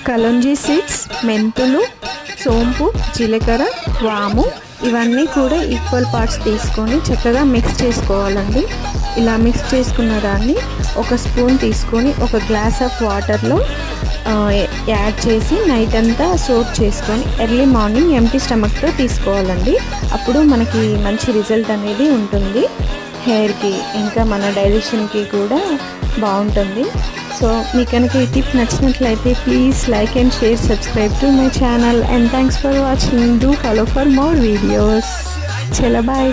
Kalonji seeds, మెంతులు, సోంపు, జీలకర్ర, వాము ఇవన్నీ కూడా ఈక్వల్ పార్ట్స్ తీసుకొని చక్కగా మిక్స్ చేసుకోవాలండి. ఇలా మిక్స్ చేసుకున్న దాన్ని ఒక స్పూన్ తీసుకొని ఒక గ్లాస్ ఆఫ్ వాటర్లో యాడ్ చేసి నైట్ అంతా సోక్ చేసుకొని ఎర్లీ మార్నింగ్ ఎంటీ స్టమక్తో తీసుకోవాలండి. అప్పుడు మనకి మంచి రిజల్ట్ అనేది ఉంటుంది. హెయిర్కి ఇంకా మన డైజెషన్కి కూడా బాగుంటుంది. సో మీకు కనుక ఈ టిప్ నచ్చినట్లయితే please like and share, subscribe to my channel and thanks for watching. Do follow for more videos. చలో బాయ్.